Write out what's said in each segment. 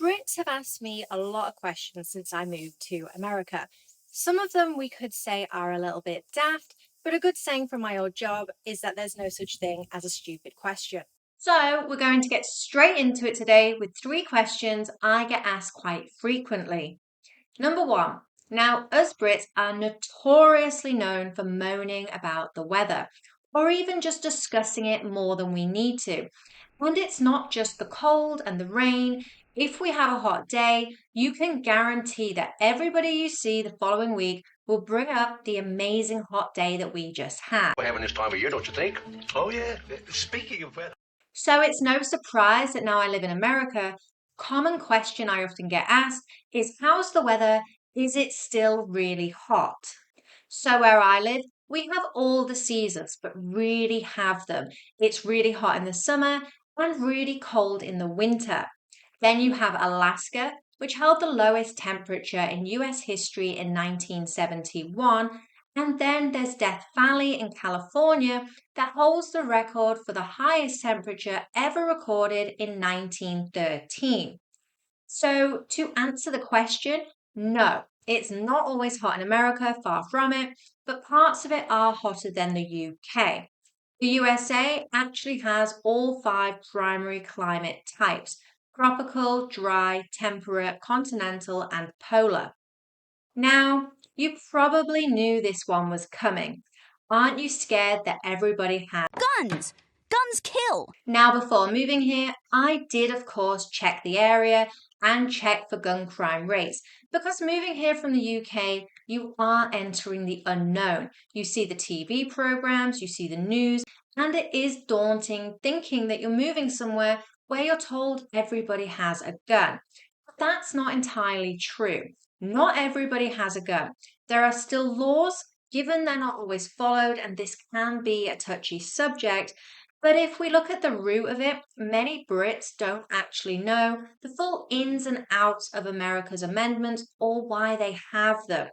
Brits have asked me a lot of questions since I moved to America. Some of them we could say are a little bit daft, but a good saying from my old job is that there's no such thing as a stupid question. So, we're going to get straight into it today with three questions I get asked quite frequently. Number one, now, us Brits are notoriously known for moaning about the weather, or even just discussing it more than we need to. And it's not just the cold and the rain. If we have a hot day, you can guarantee that everybody you see the following week will bring up the amazing hot day that we just had. We're having this time of year, don't you think? Oh, yeah. Speaking of weather. So it's no surprise that now I live in America. Common question I often get asked is how's the weather? Is it still really hot? So where I live, we have all the seasons, but really have them. It's really hot in the summer and really cold in the winter. Then you have Alaska, which held the lowest temperature in US history in 1971. And then there's Death Valley in California that holds the record for the highest temperature ever recorded in 1913. So, to answer the question, no, it's not always hot in America, far from it, but parts of it are hotter than the UK. The USA actually has all five primary climate types: tropical, dry, temperate, continental, and polar. Now, you probably knew this one was coming. Aren't you scared that everybody has? Guns! Guns kill! Now, before moving here, I did, of course, check the area and check for gun crime rates because moving here from the UK, you are entering the unknown. You see the TV programs, you see the news, and it is daunting thinking that you're moving somewhere where you're told everybody has a gun. But that's not entirely true. Not everybody has a gun. There are still laws, given they're not always followed, and this can be a touchy subject. But if we look at the root of it, many Brits don't actually know the full ins and outs of America's amendments or why they have them.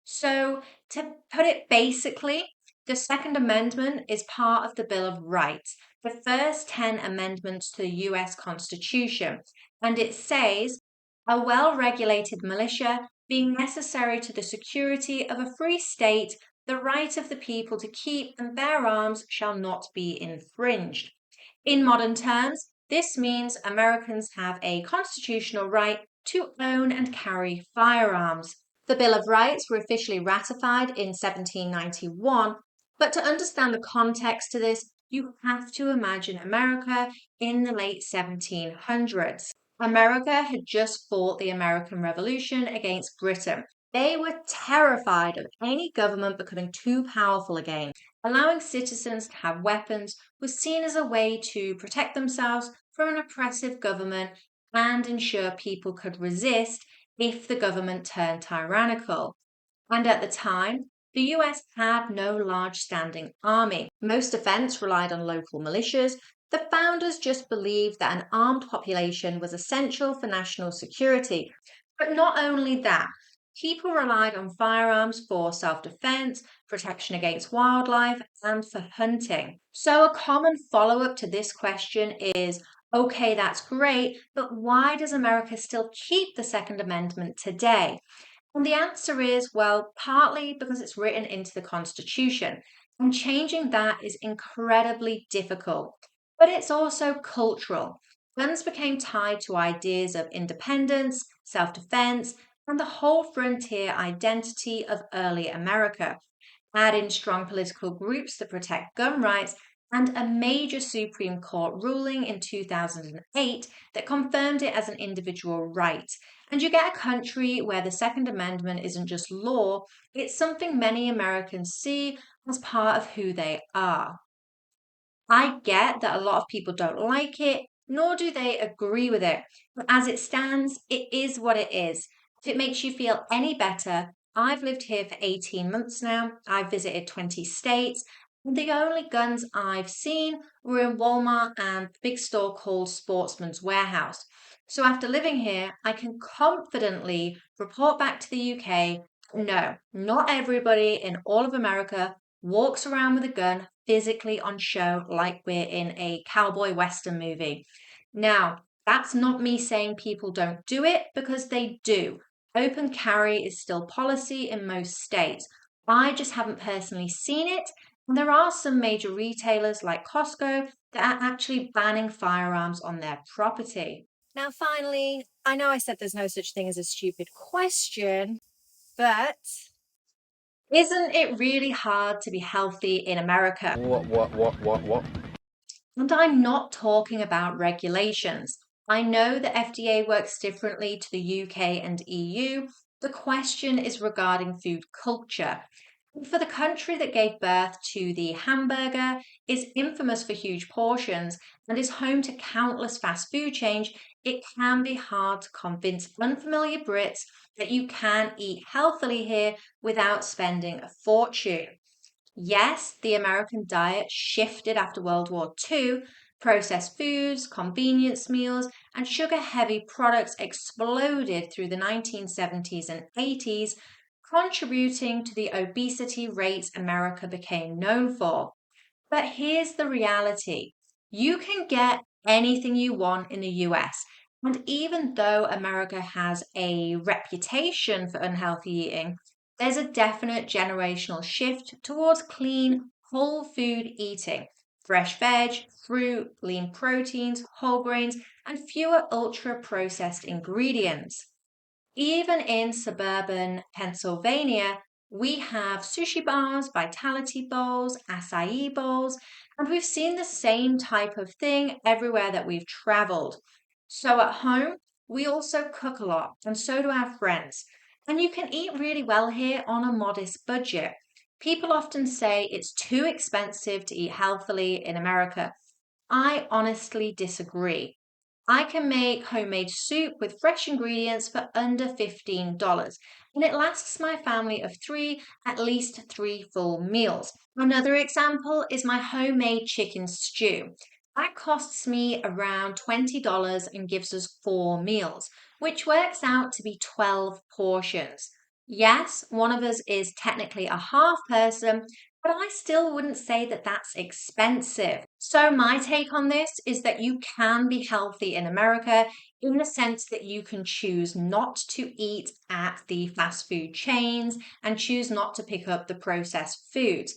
So, to put it basically, the Second Amendment is part of the Bill of Rights, the first 10 amendments to the US Constitution. And it says, a well regulated militia being necessary to the security of a free state, the right of the people to keep and bear arms shall not be infringed. In modern terms, this means Americans have a constitutional right to own and carry firearms. The Bill of Rights were officially ratified in 1791, but to understand the context to this, you have to imagine America in the late 1700s. America had just fought the American Revolution against Britain. They were terrified of any government becoming too powerful again. Allowing citizens to have weapons was seen as a way to protect themselves from an oppressive government and ensure people could resist if the government turned tyrannical. And at the time, the US had no large standing army. Most defense relied on local militias. The founders just believed that an armed population was essential for national security. But not only that, people relied on firearms for self defense, protection against wildlife, and for hunting. So, a common follow up to this question is okay, that's great, but why does America still keep the Second Amendment today? And the answer is well, partly because it's written into the Constitution, and changing that is incredibly difficult. But it's also cultural. Guns became tied to ideas of independence, self defense, and the whole frontier identity of early America. Add in strong political groups that protect gun rights, and a major Supreme Court ruling in 2008 that confirmed it as an individual right. And you get a country where the Second Amendment isn't just law, it's something many Americans see as part of who they are. I get that a lot of people don't like it, nor do they agree with it. But as it stands, it is what it is. If it makes you feel any better, I've lived here for 18 months now. I've visited 20 states. The only guns I've seen were in Walmart and the big store called Sportsman's Warehouse. So after living here, I can confidently report back to the UK. No, not everybody in all of America walks around with a gun physically on show like we're in a cowboy western movie. Now, That's not me saying people don't do it, because they do. Open carry is still policy in most states. I just haven't personally seen it. And there are some major retailers like Costco that are actually banning firearms on their property. Now, finally, I know I said there's no such thing as a stupid question, but Isn't it really hard to be healthy in America? What? And I'm not talking about regulations. I know the FDA works differently to the UK and EU. The question is regarding food culture. For the country that gave birth to the hamburger, is infamous for huge portions, and is home to countless fast food chains, it can be hard to convince unfamiliar Brits that you can eat healthily here without spending a fortune. Yes, the American diet shifted after World War II. Processed foods, convenience meals, and sugar heavy products exploded through the 1970s and 80s, contributing to the obesity rates America became known for. But here's the reality: you can get anything you want in the US. And even though America has a reputation for unhealthy eating, there's a definite generational shift towards clean, whole food eating. Fresh veg, fruit, lean proteins, whole grains, and fewer ultra processed ingredients. Even in suburban Pennsylvania, we have sushi bars, vitality bowls, acai bowls, and we've seen the same type of thing everywhere that we've traveled. So at home, we also cook a lot, and so do our friends. And you can eat really well here on a modest budget. People often say it's too expensive to eat healthily in America. I honestly disagree. I can make homemade soup with fresh ingredients for under $15, and it lasts my family of three at least three full meals. Another example is my homemade chicken stew. That costs me around $20 and gives us four meals, which works out to be 12 portions. Yes, one of us is technically a half person, but I still wouldn't say that that's expensive. So, my take on this is that you can be healthy in America in the sense that you can choose not to eat at the fast food chains and choose not to pick up the processed foods.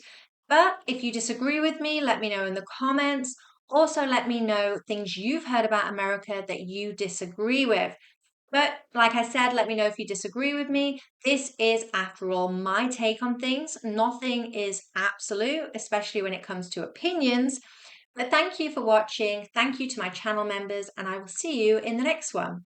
But if you disagree with me, let me know in the comments. Also, let me know things you've heard about America that you disagree with. But like I said, let me know if you disagree with me. This is, after all, my take on things. Nothing is absolute, especially when it comes to opinions. But thank you for watching. Thank you to my channel members, and I will see you in the next one.